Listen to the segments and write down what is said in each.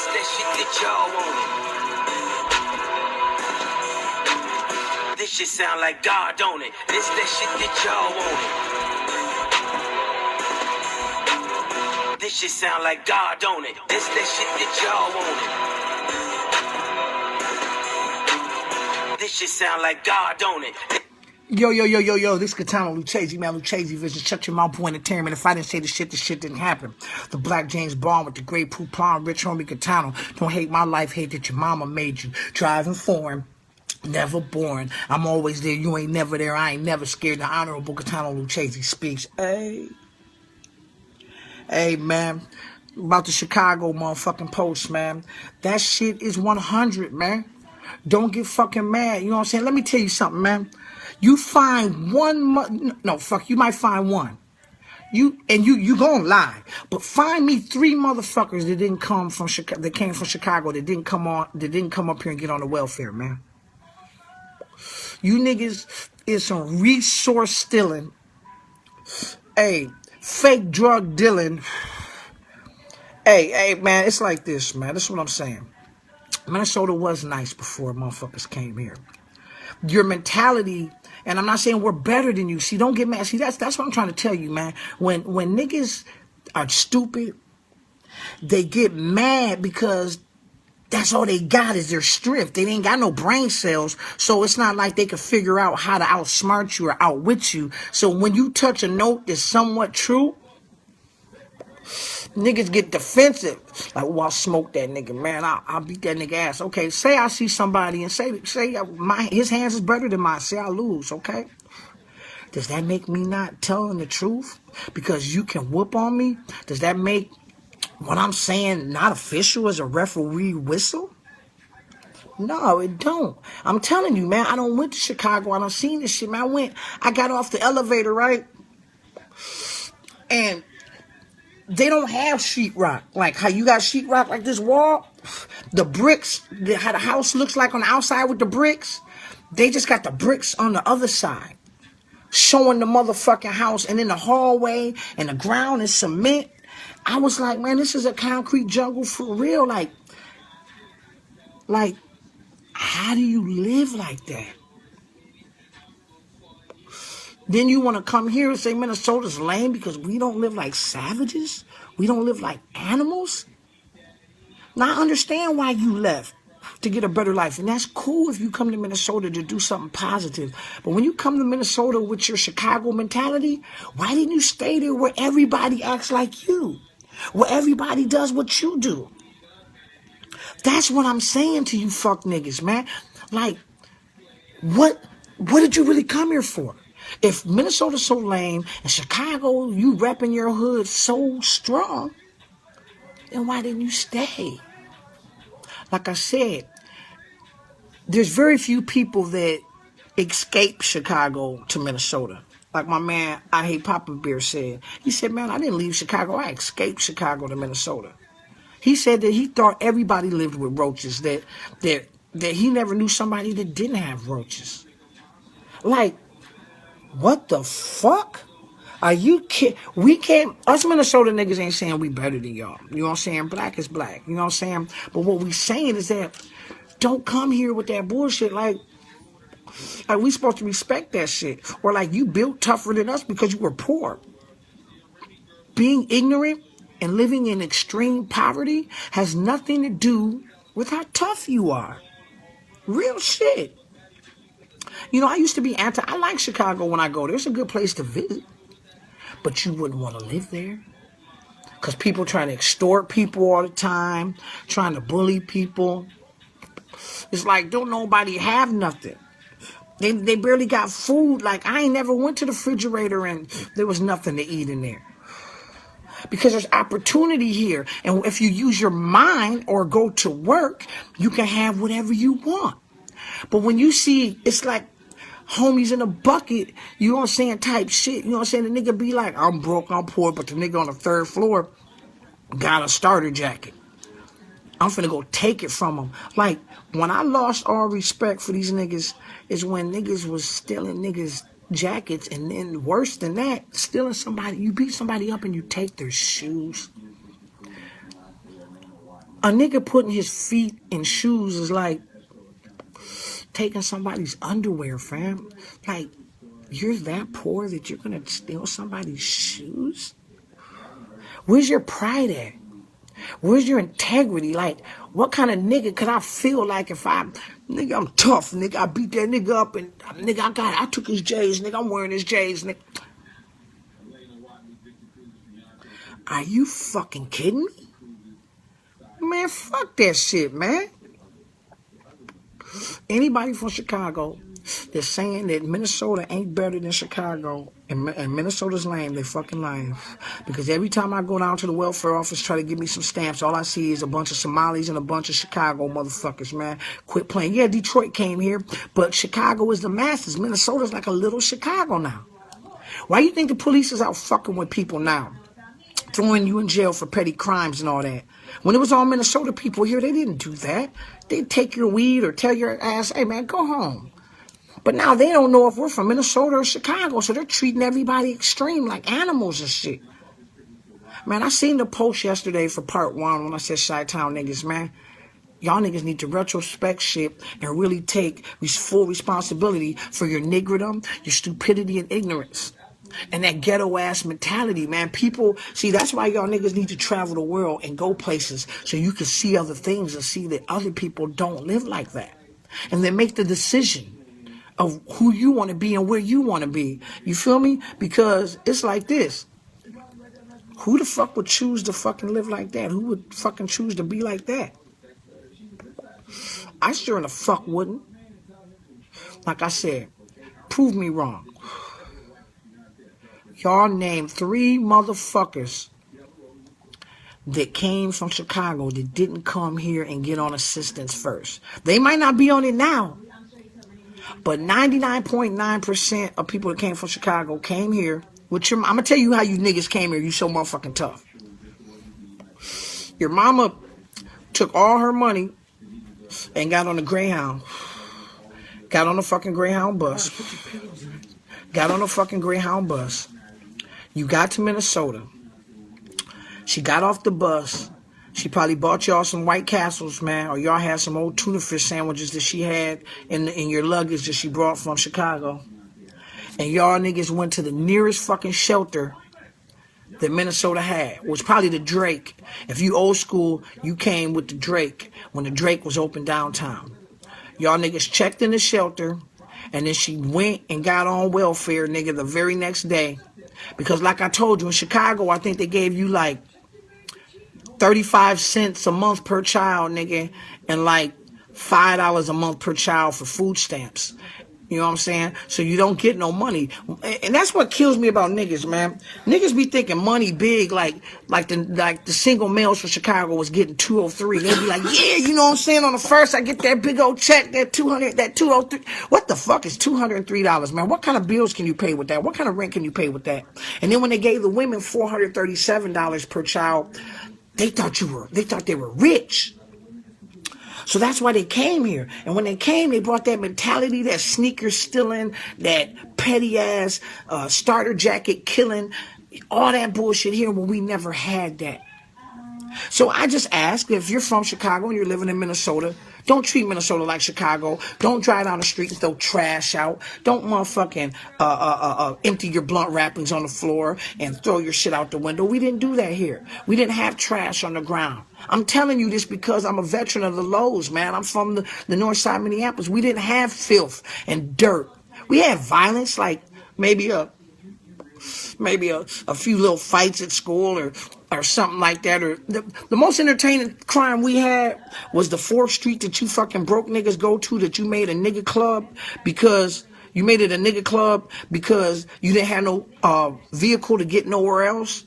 This that shit that y'all wanted. This shit sound like God, don't it? This that shit that y'all wanted. This shit sound like God, don't it? This that shit that y'all wanted. This shit sound like God, don't it? Yo, this Gaetano Lucchese, man, Lucchese Vision. Shut your mouth, point entertainment. If I didn't say the shit didn't happen. The Black James Bond with the great poupon, rich homie Gaetano. Don't hate my life, hate that your mama made you. Driving foreign, never born. I'm always there, you ain't never there. I ain't never scared. The Honorable Gaetano Lucchese speaks. Hey, man. About the Chicago motherfucking Post, man. That shit is 100, man. Don't get fucking mad. You know what I'm saying? Let me tell you something, man. You find one, no, fuck, you might find one. You gonna lie, but find me 3 motherfuckers that didn't come from Chicago, that came from Chicago, that didn't come up here and get on the welfare, man. You niggas is some resource stealing, fake drug dealing. Hey, man, it's like this, man. That's what I'm saying. Minnesota was nice before motherfuckers came here. Your mentality, and I'm not saying we're better than you. See, don't get mad. See, that's what I'm trying to tell you, man. When niggas are stupid, they get mad because that's all they got is their strength. They ain't got no brain cells, so it's not like they can figure out how to outsmart you or outwit you. So when you touch a note that's somewhat true, niggas get defensive. Like, oh, I'll smoke that nigga, man. I'll beat that nigga ass. Okay, say I see somebody and say his hands is better than mine. Say I lose, okay? Does that make me not telling the truth? Because you can whoop on me? Does that make what I'm saying not official as a referee whistle? No, it don't. I'm telling you, man, I done went to Chicago. I done seen this shit, man. I got off the elevator, right? And they don't have sheetrock. Like how you got sheetrock like this wall. The bricks, how the house looks like on the outside with the bricks. They just got the bricks on the other side. Showing the motherfucking house. And in the hallway and the ground is cement. I was like, man, this is a concrete jungle for real. Like, how do you live like that? Then you want to come here and say Minnesota's lame because we don't live like savages? We don't live like animals? Now, I understand why you left, to get a better life. And that's cool if you come to Minnesota to do something positive. But when you come to Minnesota with your Chicago mentality, why didn't you stay there where everybody acts like you? Where everybody does what you do? That's what I'm saying to you fuck niggas, man. Like, what did you really come here for? If Minnesota's so lame and Chicago, you repping your hood so strong, then why didn't you stay? Like I said, there's very few people that escape Chicago to Minnesota. Like my man, I Hate Papa Bear said. He said, man, I didn't leave Chicago. I escaped Chicago to Minnesota. He said that he thought everybody lived with roaches, that he never knew somebody that didn't have roaches. Like, what the fuck? Are you kidding? We can't, us Minnesota niggas ain't saying we better than y'all. You know what I'm saying? Black is black. You know what I'm saying? But what we saying is that don't come here with that bullshit like we supposed to respect that shit. Or like you built tougher than us because you were poor. Being ignorant and living in extreme poverty has nothing to do with how tough you are. Real shit. You know, I used to be I like Chicago when I go there. It's a good place to visit. But you wouldn't want to live there. Because people trying to extort people all the time. Trying to bully people. It's like, don't nobody have nothing. They barely got food. Like, I ain't never went to the refrigerator and there was nothing to eat in there. Because there's opportunity here. And if you use your mind or go to work, you can have whatever you want. But when you see, it's like homies in a bucket, you know what I'm saying, type shit. You know what I'm saying? The nigga be like, I'm broke, I'm poor, but the nigga on the 3rd floor got a starter jacket. I'm finna go take it from him. Like, when I lost all respect for these niggas is when niggas was stealing niggas' jackets, and then worse than that, stealing somebody, you beat somebody up and you take their shoes. A nigga putting his feet in shoes is like taking somebody's underwear, fam. Like, you're that poor that you're gonna steal somebody's shoes? Where's your pride at? Where's your integrity? Like, what kind of nigga could I feel like if I'm tough, nigga, I beat that nigga up and, nigga, I took his J's, nigga, I'm wearing his J's, nigga. Are you fucking kidding me? Man, fuck that shit, man. Anybody from Chicago that's saying that Minnesota ain't better than Chicago and Minnesota's lame, they fucking lying. Because every time I go down to the welfare office try to give me some stamps, all I see is a bunch of Somalis and a bunch of Chicago motherfuckers, man. Quit playing. Yeah, Detroit came here, but Chicago is the masses. Minnesota's like a little Chicago now. Why you think the police is out fucking with people now? Throwing you in jail for petty crimes and all that. When it was all Minnesota people here, they didn't do that. They'd take your weed or tell your ass, hey man, go home. But now they don't know if we're from Minnesota or Chicago, so they're treating everybody extreme like animals and shit. Man, I seen the post yesterday for part 1 when I said Chi-Town niggas, man. Y'all niggas need to retrospect shit and really take full responsibility for your niggerdom, your stupidity and ignorance. And that ghetto ass mentality, man. People, see, that's why y'all niggas need to travel the world and go places so you can see other things and see that other people don't live like that. And then make the decision of who you want to be and where you want to be. You feel me? Because it's like this. Who the fuck would choose to fucking live like that? Who would fucking choose to be like that? I sure in the fuck wouldn't. Like I said, prove me wrong. Y'all name 3 motherfuckers that came from Chicago that didn't come here and get on assistance first. They might not be on it now, but 99.9% of people that came from Chicago came here. I'm going to tell you how you niggas came here. You so motherfucking tough. Your mama took all her money and got on the Greyhound. Got on the fucking Greyhound bus. Got on the fucking Greyhound bus. You got to Minnesota. She got off the bus. She probably bought y'all some White Castles, man, or y'all had some old tuna fish sandwiches that she had in your luggage that she brought from Chicago. And y'all niggas went to the nearest fucking shelter that Minnesota had, which probably the Drake. If you old school, you came with the Drake when the Drake was open downtown. Y'all niggas checked in the shelter, and then she went and got on welfare, nigga, the very next day. Because like I told you, in Chicago, I think they gave you like 35 cents a month per child, nigga, and like $5 a month per child for food stamps. You know what I'm saying? So you don't get no money. And that's what kills me about niggas, man. Niggas be thinking money big, like the single males from Chicago was getting 203. They'd be like, yeah, you know what I'm saying? On the first, I get that big old check, that 203. What the fuck is $203, man? What kind of bills can you pay with that? What kind of rent can you pay with that? And then when they gave the women $437 per child, they thought they were rich. So that's why they came here. And when they came, they brought that mentality, that sneaker stealing, that petty ass starter jacket killing, all that bullshit here when we never had that. So I just ask, if you're from Chicago and you're living in Minnesota, don't treat Minnesota like Chicago. Don't drive down the street and throw trash out. Don't motherfucking empty your blunt wrappings on the floor and throw your shit out the window. We didn't do that here. We didn't have trash on the ground. I'm telling you this because I'm a veteran of the Lows, man. I'm from the north side of Minneapolis. We didn't have filth and dirt. We had violence, like maybe a few little fights at school or something like that. Or the most entertaining crime we had was the 4th Street that you fucking broke niggas go to, that you made a nigga club because you made it a nigga club because you didn't have no vehicle to get nowhere else.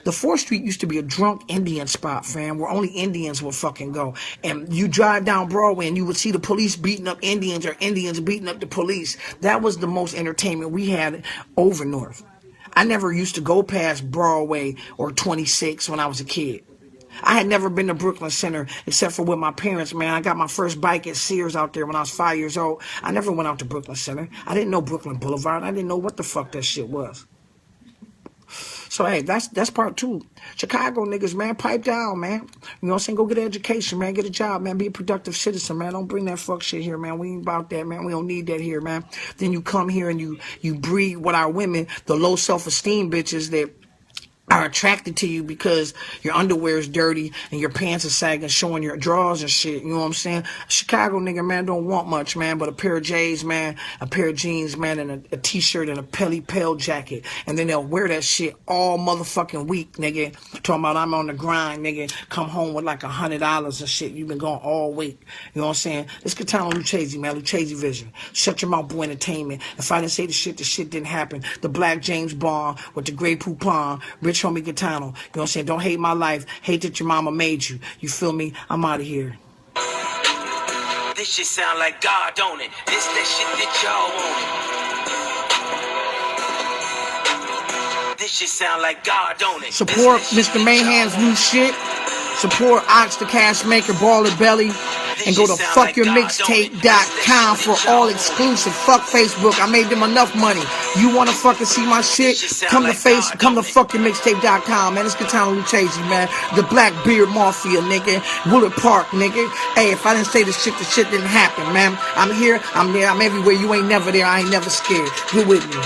The 4th Street used to be a drunk Indian spot, fam, where only Indians would fucking go. And you drive down Broadway and you would see the police beating up Indians or Indians beating up the police. That was the most entertainment we had over north. I never used to go past Broadway or 26 when I was a kid. I had never been to Brooklyn Center except for with my parents, man. I got my first bike at Sears out there when I was 5 years old. I never went out to Brooklyn Center. I didn't know Brooklyn Boulevard. I didn't know what the fuck that shit was. So, hey, that's part two. Chicago niggas, man, pipe down, man. You know what I'm saying? Go get an education, man. Get a job, man. Be a productive citizen, man. Don't bring that fuck shit here, man. We ain't about that, man. We don't need that here, man. Then you come here and you breed with our women, the low self-esteem bitches that are attracted to you because your underwear is dirty and your pants are sagging, showing your drawers and shit. You know what I'm saying? Chicago nigga, man, don't want much, man, but a pair of J's, man, a pair of jeans, man, and a t-shirt and a pale jacket. And then they'll wear that shit all motherfucking week, nigga. Talking about I'm on the grind, nigga. Come home with like $100 and shit. You've been going all week. You know what I'm saying? It's Gaetano Lucchese, man. Lucchese Vision. Shut your mouth, boy, entertainment. If I didn't say the shit didn't happen. The Black James Bond with the Grey Poupon, Rich Homie Gaetano. You know what I'm saying? Don't hate my life. Hate that your mama made you. You feel me? I'm out of here. This shit sound like God, don't it? This that shit that y'all wanted. This shit sound like God, don't it? Support Mr. Mayhan's new shit. Support Ox the Cash Maker, Baller Belly. And go to fuckyourmixtape.com for all exclusive. Fuck Facebook. I made them enough money. You wanna fucking see my shit? Come to fuckyourmixtape.com, man. It's Gaetano Lucchese, man. The Blackbeard Mafia, nigga. Willard Park, nigga. Hey, if I didn't say the shit didn't happen, man. I'm here, I'm there, I'm everywhere. You ain't never there. I ain't never scared. Get with me.